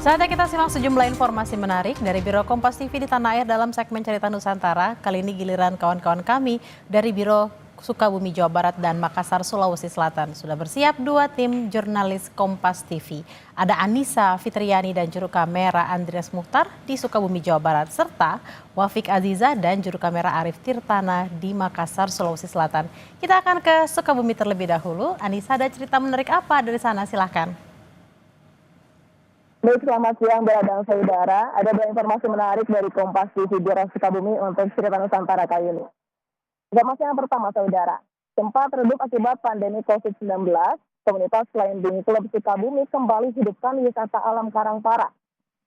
Saatnya kita simak sejumlah informasi menarik dari Biro Kompas TV di Tanah Air dalam segmen Cerita Nusantara. Kali ini giliran kawan-kawan kami dari Biro Sukabumi, Jawa Barat dan Makassar, Sulawesi Selatan. Sudah bersiap dua tim jurnalis Kompas TV. Ada Anissa Fitriani dan juru kamera Andreas Muhtar di Sukabumi, Jawa Barat. Serta Wafik Aziza dan juru kamera Arif Tirtana di Makassar, Sulawesi Selatan. Kita akan ke Sukabumi terlebih dahulu. Anissa, ada cerita menarik apa dari sana? Silahkan. Baik, selamat siang Bella dan saudara. Ada dua informasi menarik dari Kompas TV Biro Sukabumi untuk Cerita Nusantara kali ini. Informasi yang pertama, saudara. Sempat redup akibat pandemi COVID-19, komunitas climbing Klub Sukabumi kembali hidupkan wisata alam Karangpara.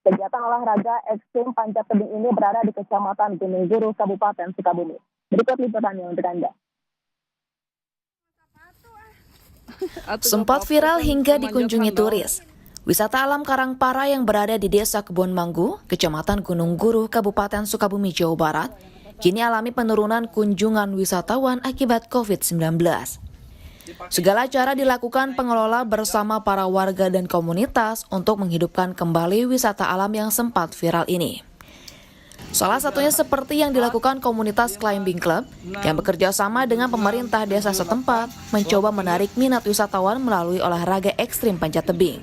Kegiatan olahraga ekstrim panjat tebing ini berada di Kecamatan Gunung Guru, Kabupaten Sukabumi. Berikut liputannya untuk Anda. Sempat viral hingga dikunjungi turis. Wisata alam Karangpara yang berada di Desa Kebon Manggu, Kecamatan Gunung Guru, Kabupaten Sukabumi, Jawa Barat, kini alami penurunan kunjungan wisatawan akibat COVID-19. Segala cara dilakukan pengelola bersama para warga dan komunitas untuk menghidupkan kembali wisata alam yang sempat viral ini. Salah satunya seperti yang dilakukan komunitas Climbing Club yang bekerja sama dengan pemerintah desa setempat mencoba menarik minat wisatawan melalui olahraga ekstrim panjat tebing.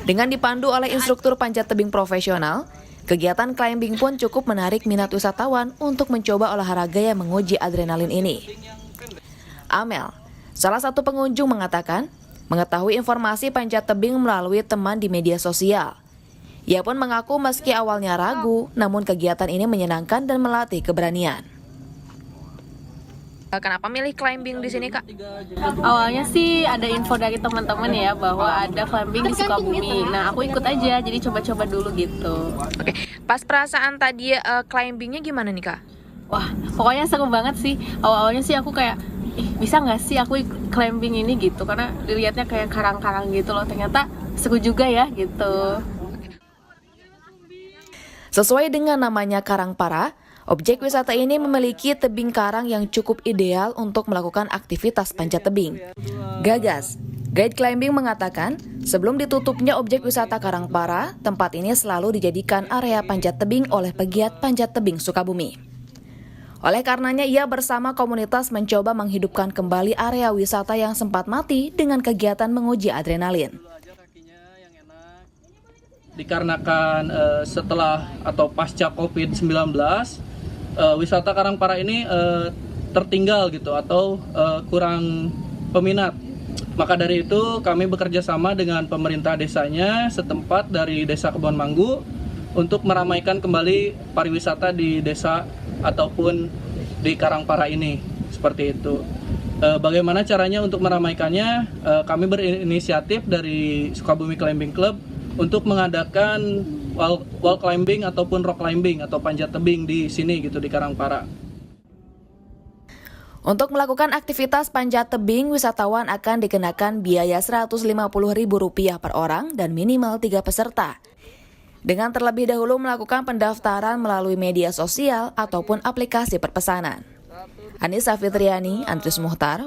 Dengan dipandu oleh instruktur panjat tebing profesional, kegiatan climbing pun cukup menarik minat wisatawan untuk mencoba olahraga yang menguji adrenalin ini. Amel, salah satu pengunjung mengatakan, mengetahui informasi panjat tebing melalui teman di media sosial. Ia pun mengaku meski awalnya ragu, namun kegiatan ini menyenangkan dan melatih keberanian. Kenapa milih climbing di sini, Kak? Awalnya sih ada info dari teman-teman ya bahwa ada climbing di Sukabumi. Nah, aku ikut aja, jadi coba-coba dulu gitu. Oke, pas perasaan tadi climbingnya gimana nih, Kak? Wah, pokoknya seru banget sih. Awal-awalnya sih aku kayak, bisa nggak sih aku climbing ini gitu? Karena dilihatnya kayak karang-karang gitu loh. Ternyata seru juga ya gitu. Sesuai dengan namanya Karangpara, objek wisata ini memiliki tebing karang yang cukup ideal untuk melakukan aktivitas panjat tebing. Gagas, guide climbing mengatakan, sebelum ditutupnya objek wisata Karangpara, tempat ini selalu dijadikan area panjat tebing oleh pegiat panjat tebing Sukabumi. Oleh karenanya, ia bersama komunitas mencoba menghidupkan kembali area wisata yang sempat mati dengan kegiatan menguji adrenalin. Dikarenakan setelah atau pasca COVID-19, wisata Karangpara ini tertinggal gitu atau kurang peminat. Maka dari itu kami bekerja sama dengan pemerintah desanya setempat dari Desa Kebon Manggu untuk meramaikan kembali pariwisata di desa ataupun di Karangpara ini. Seperti itu. Bagaimana caranya untuk meramaikannya? Kami berinisiatif dari Sukabumi Climbing Club untuk mengadakan wall climbing ataupun rock climbing atau panjat tebing di sini gitu di Karangpara. Untuk melakukan aktivitas panjat tebing, wisatawan akan dikenakan biaya Rp150.000 per orang dan minimal 3 peserta. Dengan terlebih dahulu melakukan pendaftaran melalui media sosial ataupun aplikasi perpesanan. Anissa Fitriani, Andreas Muhtar,